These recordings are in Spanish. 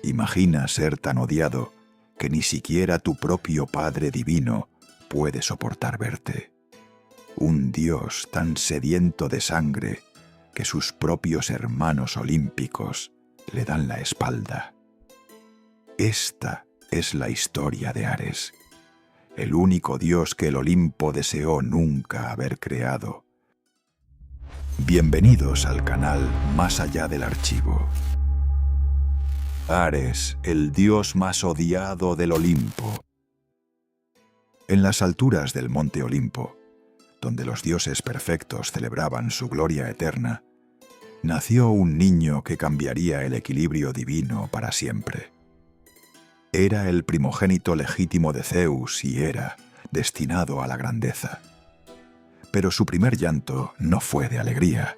Imagina ser tan odiado que ni siquiera tu propio Padre Divino puede soportar verte. Un Dios tan sediento de sangre que sus propios hermanos olímpicos le dan la espalda. Esta es la historia de Ares, el único dios que el Olimpo deseó nunca haber creado. Bienvenidos al canal Más Allá del Archivo. Ares, el dios más odiado del Olimpo. En las alturas del monte Olimpo, donde los dioses perfectos celebraban su gloria eterna, nació un niño que cambiaría el equilibrio divino para siempre. Era el primogénito legítimo de Zeus y era destinado a la grandeza. Pero su primer llanto no fue de alegría.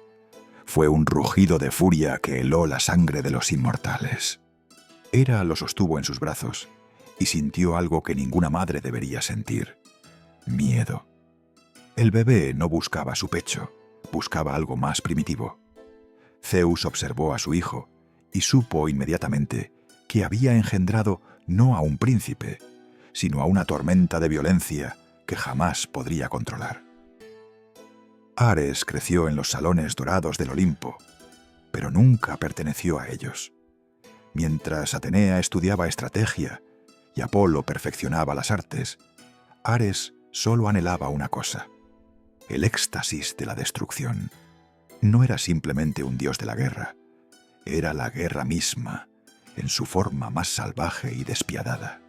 Fue un rugido de furia que heló la sangre de los inmortales. Hera lo sostuvo en sus brazos y sintió algo que ninguna madre debería sentir: miedo. El bebé no buscaba su pecho, buscaba algo más primitivo. Zeus observó a su hijo y supo inmediatamente que había engendrado no a un príncipe, sino a una tormenta de violencia que jamás podría controlar. Ares creció en los salones dorados del Olimpo, pero nunca perteneció a ellos. Mientras Atenea estudiaba estrategia y Apolo perfeccionaba las artes, Ares solo anhelaba una cosa: el éxtasis de la destrucción. No era simplemente un dios de la guerra, era la guerra misma, en su forma más salvaje y despiadada.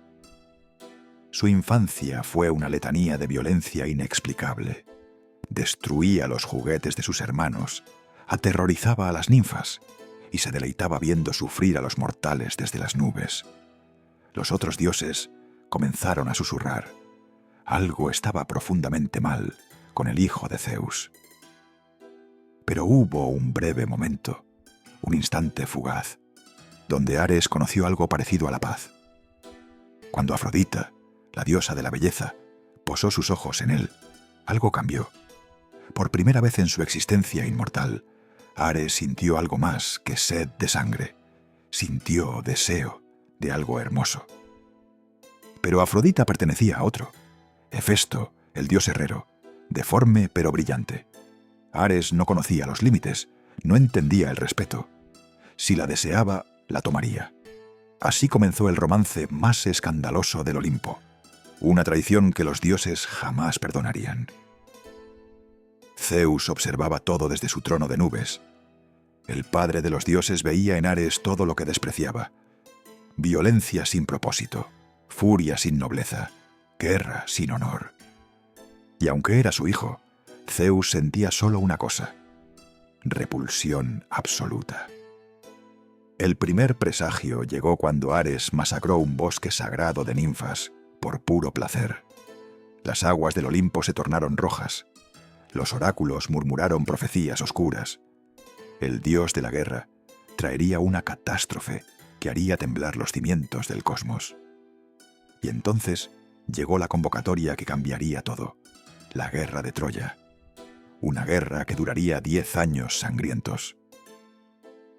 Su infancia fue una letanía de violencia inexplicable. Destruía los juguetes de sus hermanos, aterrorizaba a las ninfas y se deleitaba viendo sufrir a los mortales desde las nubes. Los otros dioses comenzaron a susurrar. Algo estaba profundamente mal con el hijo de Zeus. Pero hubo un breve momento, un instante fugaz, donde Ares conoció algo parecido a la paz. Cuando Afrodita, la diosa de la belleza, posó sus ojos en él, algo cambió. Por primera vez en su existencia inmortal, Ares sintió algo más que sed de sangre. Sintió deseo de algo hermoso. Pero Afrodita pertenecía a otro: Hefesto, el dios herrero, deforme pero brillante. Ares no conocía los límites, no entendía el respeto. Si la deseaba, la tomaría. Así comenzó el romance más escandaloso del Olimpo, una traición que los dioses jamás perdonarían. Zeus observaba todo desde su trono de nubes. El padre de los dioses veía en Ares todo lo que despreciaba: violencia sin propósito, furia sin nobleza, guerra sin honor. Y aunque era su hijo, Zeus sentía solo una cosa: repulsión absoluta. El primer presagio llegó cuando Ares masacró un bosque sagrado de ninfas por puro placer. Las aguas del Olimpo se tornaron rojas. Los oráculos murmuraron profecías oscuras. El dios de la guerra traería una catástrofe que haría temblar los cimientos del cosmos. Y entonces llegó la convocatoria que cambiaría todo: la guerra de Troya. Una guerra que duraría 10 años sangrientos.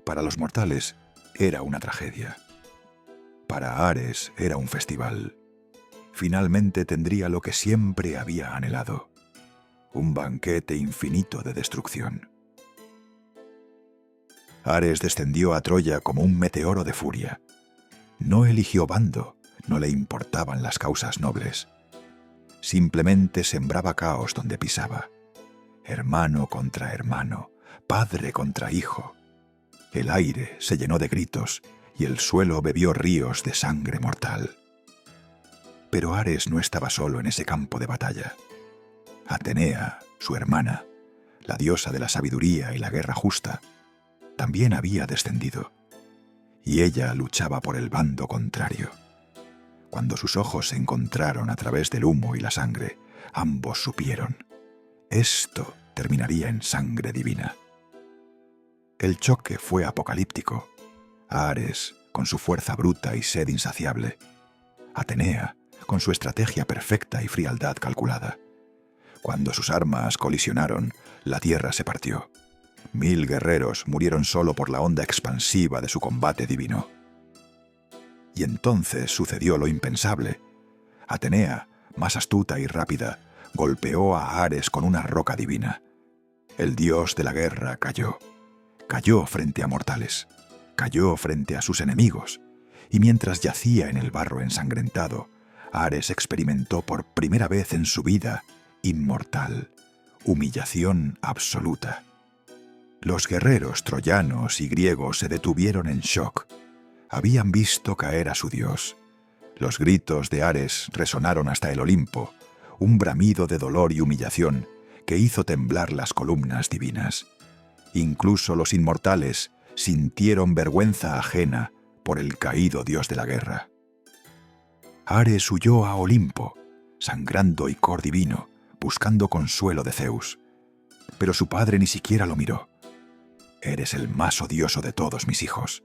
Para los mortales era una tragedia. Para Ares era un festival. Finalmente tendría lo que siempre había anhelado: un banquete infinito de destrucción. Ares descendió a Troya como un meteoro de furia. No eligió bando, no le importaban las causas nobles. Simplemente sembraba caos donde pisaba. Hermano contra hermano, padre contra hijo. El aire se llenó de gritos y el suelo bebió ríos de sangre mortal. Pero Ares no estaba solo en ese campo de batalla. Atenea, su hermana, la diosa de la sabiduría y la guerra justa, también había descendido, y ella luchaba por el bando contrario. Cuando sus ojos se encontraron a través del humo y la sangre, ambos supieron: esto terminaría en sangre divina. El choque fue apocalíptico. Ares, con su fuerza bruta y sed insaciable. Atenea, con su estrategia perfecta y frialdad calculada. Cuando sus armas colisionaron, la tierra se partió. 1000 guerreros murieron solo por la onda expansiva de su combate divino. Y entonces sucedió lo impensable. Atenea, más astuta y rápida, golpeó a Ares con una roca divina. El dios de la guerra cayó. Cayó frente a mortales. Cayó frente a sus enemigos. Y mientras yacía en el barro ensangrentado, Ares experimentó por primera vez en su vida inmortal, humillación absoluta. Los guerreros troyanos y griegos se detuvieron en shock. Habían visto caer a su dios. Los gritos de Ares resonaron hasta el Olimpo, un bramido de dolor y humillación que hizo temblar las columnas divinas. Incluso los inmortales sintieron vergüenza ajena por el caído dios de la guerra. Ares huyó a Olimpo, sangrando icor divino, buscando consuelo de Zeus. Pero su padre ni siquiera lo miró. «Eres el más odioso de todos mis hijos»,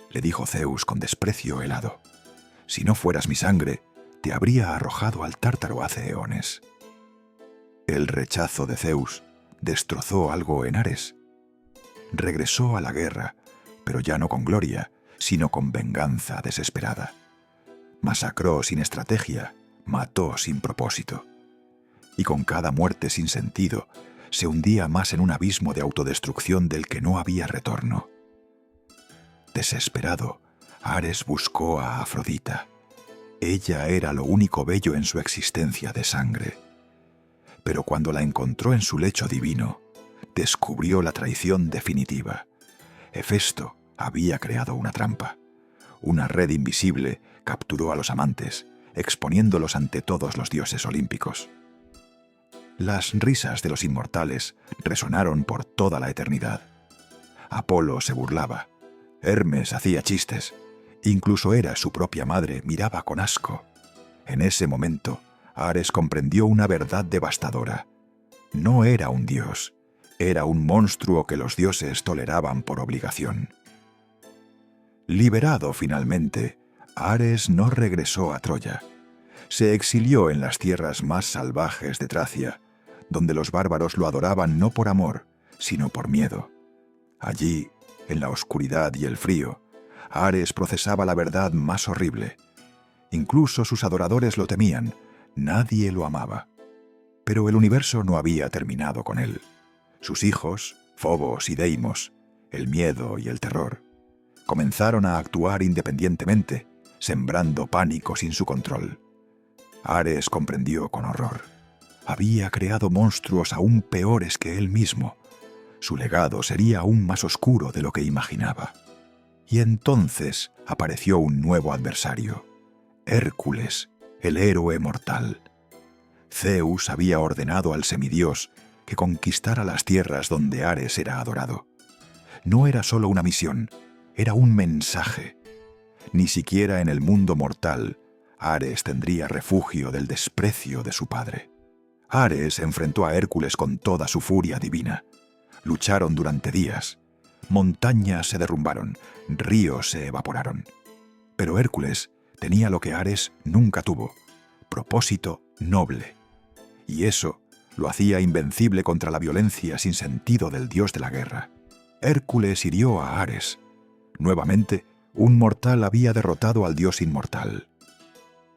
le dijo Zeus con desprecio helado. «Si no fueras mi sangre, te habría arrojado al Tártaro hace eones». El rechazo de Zeus destrozó algo en Ares. Regresó a la guerra, pero ya no con gloria, sino con venganza desesperada. Masacró sin estrategia, mató sin propósito. Y con cada muerte sin sentido, se hundía más en un abismo de autodestrucción del que no había retorno. Desesperado, Ares buscó a Afrodita. Ella era lo único bello en su existencia de sangre. Pero cuando la encontró en su lecho divino, descubrió la traición definitiva. Hefesto había creado una trampa. Una red invisible capturó a los amantes, exponiéndolos ante todos los dioses olímpicos. Las risas de los inmortales resonaron por toda la eternidad. Apolo se burlaba, Hermes hacía chistes, incluso Hera, su propia madre, miraba con asco. En ese momento, Ares comprendió una verdad devastadora. No era un dios, era un monstruo que los dioses toleraban por obligación. Liberado finalmente, Ares no regresó a Troya. Se exilió en las tierras más salvajes de Tracia, donde los bárbaros lo adoraban no por amor, sino por miedo. Allí, en la oscuridad y el frío, Ares procesaba la verdad más horrible. Incluso sus adoradores lo temían, nadie lo amaba. Pero el universo no había terminado con él. Sus hijos, Fobos y Deimos, el miedo y el terror, comenzaron a actuar independientemente, sembrando pánico sin su control. Ares comprendió con horror. Había creado monstruos aún peores que él mismo. Su legado sería aún más oscuro de lo que imaginaba. Y entonces apareció un nuevo adversario, Hércules, el héroe mortal. Zeus había ordenado al semidios que conquistara las tierras donde Ares era adorado. No era solo una misión, era un mensaje. Ni siquiera en el mundo mortal, Ares tendría refugio del desprecio de su padre. Ares enfrentó a Hércules con toda su furia divina. Lucharon durante días. Montañas se derrumbaron, ríos se evaporaron. Pero Hércules tenía lo que Ares nunca tuvo: propósito noble. Y eso lo hacía invencible contra la violencia sin sentido del dios de la guerra. Hércules hirió a Ares. Nuevamente, un mortal había derrotado al dios inmortal.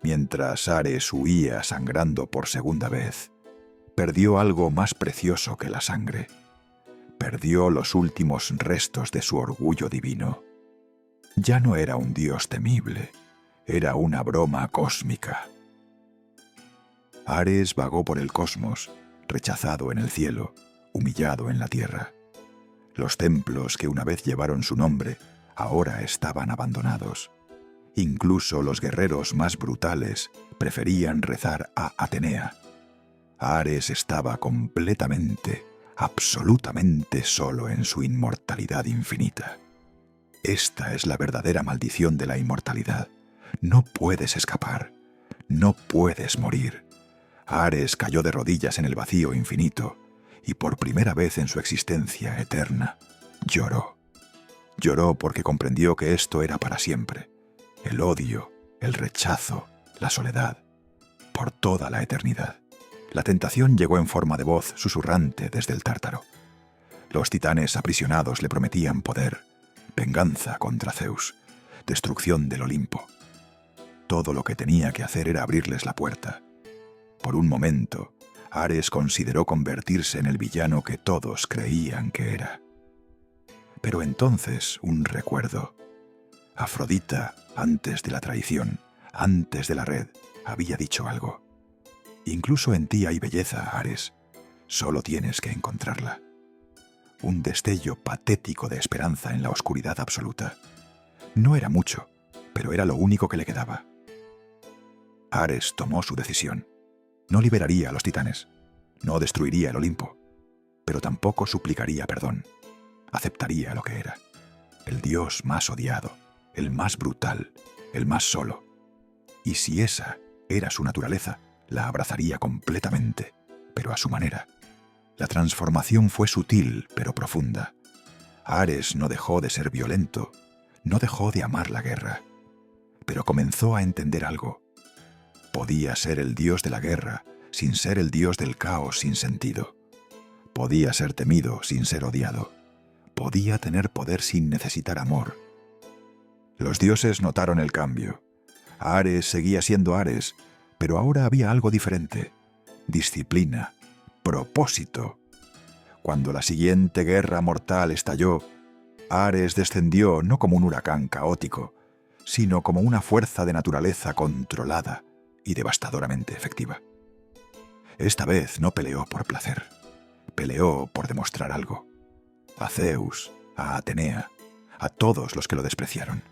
Mientras Ares huía sangrando por segunda vez, perdió algo más precioso que la sangre. Perdió los últimos restos de su orgullo divino. Ya no era un dios temible, era una broma cósmica. Ares vagó por el cosmos, rechazado en el cielo, humillado en la tierra. Los templos que una vez llevaron su nombre ahora estaban abandonados. Incluso los guerreros más brutales preferían rezar a Atenea. Ares estaba completamente, absolutamente solo en su inmortalidad infinita. Esta es la verdadera maldición de la inmortalidad. No puedes escapar, no puedes morir. Ares cayó de rodillas en el vacío infinito y por primera vez en su existencia eterna lloró. Lloró porque comprendió que esto era para siempre. El odio, el rechazo, la soledad, por toda la eternidad. La tentación llegó en forma de voz susurrante desde el Tártaro. Los titanes aprisionados le prometían poder, venganza contra Zeus, destrucción del Olimpo, Todo lo que tenía que hacer era abrirles la puerta. Por un momento, Ares consideró convertirse en el villano que todos creían que era. Pero entonces un recuerdo. Afrodita, antes de la traición, antes de la red, había dicho algo. Incluso en ti hay belleza, Ares. Solo tienes que encontrarla. Un destello patético de esperanza en la oscuridad absoluta. No era mucho, pero era lo único que le quedaba. Ares tomó su decisión. No liberaría a los titanes, no destruiría el Olimpo, pero tampoco suplicaría perdón. Aceptaría lo que era. El dios más odiado, el más brutal, el más solo. Y si esa era su naturaleza, la abrazaría completamente, pero a su manera. La transformación fue sutil, pero profunda. Ares no dejó de ser violento, no dejó de amar la guerra, pero comenzó a entender algo. Podía ser el dios de la guerra sin ser el dios del caos sin sentido. Podía ser temido sin ser odiado. Podía tener poder sin necesitar amor. Los dioses notaron el cambio. Ares seguía siendo Ares, pero ahora había algo diferente. Disciplina, propósito. Cuando la siguiente guerra mortal estalló, Ares descendió no como un huracán caótico, sino como una fuerza de naturaleza controlada y devastadoramente efectiva. Esta vez no peleó por placer, peleó por demostrar algo. A Zeus, a Atenea, a todos los que lo despreciaron,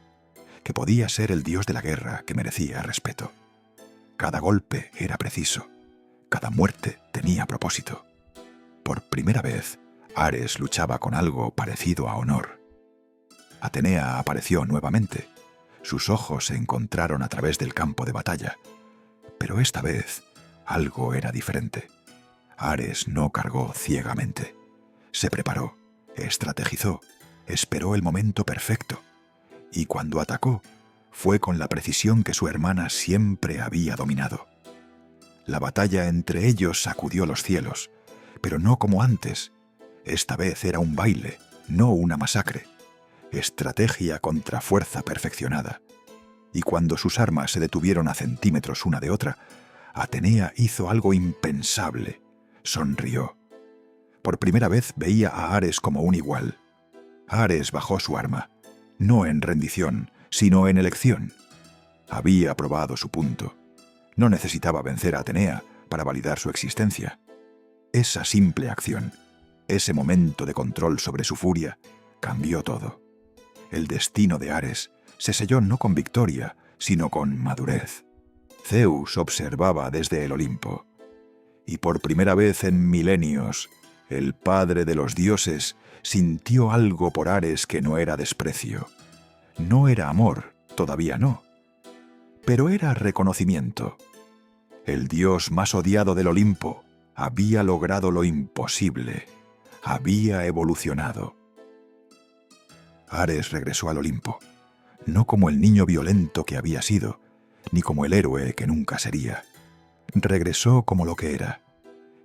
que podía ser el dios de la guerra que merecía respeto. Cada golpe era preciso, cada muerte tenía propósito. Por primera vez, Ares luchaba con algo parecido a honor. Atenea apareció nuevamente. Sus ojos se encontraron a través del campo de batalla. Pero esta vez, algo era diferente. Ares no cargó ciegamente. Se preparó, estrategizó, esperó el momento perfecto. Y cuando atacó, fue con la precisión que su hermana siempre había dominado. La batalla entre ellos sacudió los cielos, pero no como antes. Esta vez era un baile, no una masacre. Estrategia contra fuerza perfeccionada. Y cuando sus armas se detuvieron a centímetros una de otra, Atenea hizo algo impensable. Sonrió. Por primera vez veía a Ares como un igual. Ares bajó su arma, no en rendición, sino en elección. Había probado su punto. No necesitaba vencer a Atenea para validar su existencia. Esa simple acción, ese momento de control sobre su furia, cambió todo. El destino de Ares se selló no con victoria, sino con madurez. Zeus observaba desde el Olimpo. Y por primera vez en milenios, el padre de los dioses sintió algo por Ares que no era desprecio. No era amor, todavía no. Pero era reconocimiento. El dios más odiado del Olimpo había logrado lo imposible. Había evolucionado. Ares regresó al Olimpo, no como el niño violento que había sido, ni como el héroe que nunca sería. Regresó como lo que era,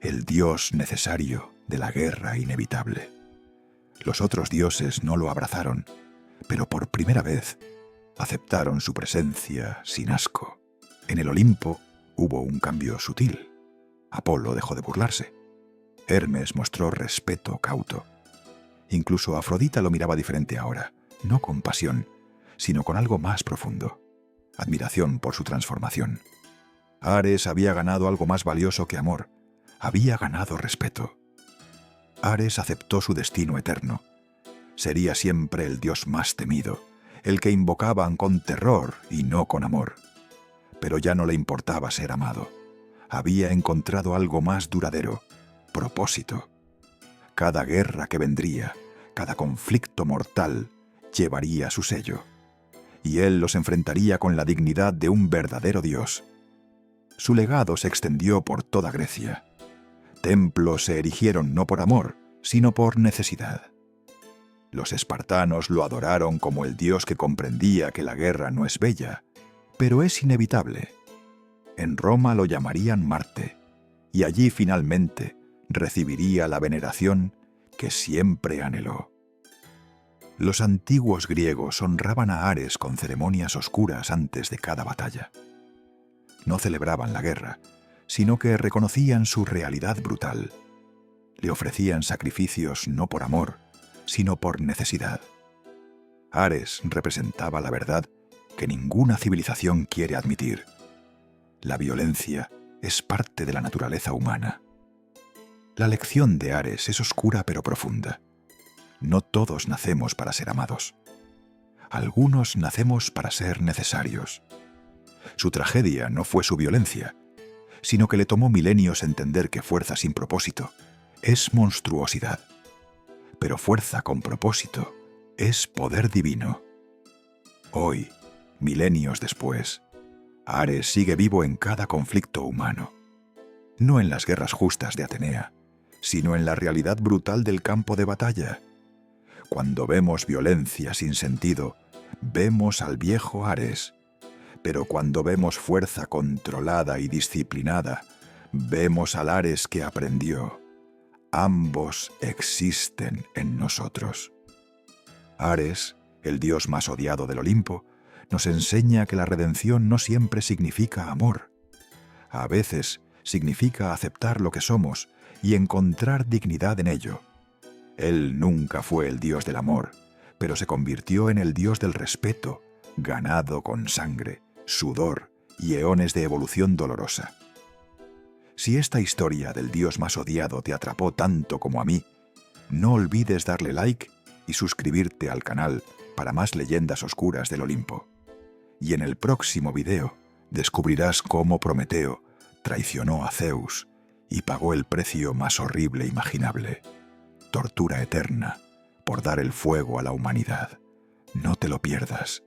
el dios necesario de la guerra inevitable. Los otros dioses no lo abrazaron, pero por primera vez aceptaron su presencia sin asco. En el Olimpo hubo un cambio sutil. Apolo dejó de burlarse. Hermes mostró respeto cauto. Incluso Afrodita lo miraba diferente ahora, no con pasión, sino con algo más profundo. Admiración por su transformación. Ares había ganado algo más valioso que amor. Había ganado respeto. Ares aceptó su destino eterno. Sería siempre el dios más temido, el que invocaban con terror y no con amor. Pero ya no le importaba ser amado. Había encontrado algo más duradero, propósito. Cada guerra que vendría, cada conflicto mortal, llevaría su sello. Y él los enfrentaría con la dignidad de un verdadero dios. Su legado se extendió por toda Grecia. Templos se erigieron no por amor, sino por necesidad. Los espartanos lo adoraron como el dios que comprendía que la guerra no es bella, pero es inevitable. En Roma lo llamarían Marte, y allí finalmente recibiría la veneración que siempre anheló. Los antiguos griegos honraban a Ares con ceremonias oscuras antes de cada batalla. no celebraban la guerra, sino que reconocían su realidad brutal. Le ofrecían sacrificios no por amor, sino por necesidad. Ares representaba la verdad que ninguna civilización quiere admitir. La violencia es parte de la naturaleza humana. La lección de Ares es oscura pero profunda. No todos nacemos para ser amados. Algunos nacemos para ser necesarios. Su tragedia no fue su violencia, sino que le tomó milenios entender que fuerza sin propósito es monstruosidad. Pero fuerza con propósito es poder divino. Hoy, milenios después, Ares sigue vivo en cada conflicto humano. No en las guerras justas de Atenea, sino en la realidad brutal del campo de batalla. Cuando vemos violencia sin sentido, vemos al viejo Ares. Pero cuando vemos fuerza controlada y disciplinada, vemos al Ares que aprendió. Ambos existen en nosotros. Ares, el dios más odiado del Olimpo, nos enseña que la redención no siempre significa amor. A veces significa aceptar lo que somos y encontrar dignidad en ello. Él nunca fue el dios del amor, pero se convirtió en el dios del respeto, ganado con sangre, sudor y eones de evolución dolorosa. Si esta historia del dios más odiado te atrapó tanto como a mí, no olvides darle like y suscribirte al canal para más leyendas oscuras del Olimpo. Y en el próximo video descubrirás cómo Prometeo traicionó a Zeus y pagó el precio más horrible imaginable: tortura eterna por dar el fuego a la humanidad. No te lo pierdas.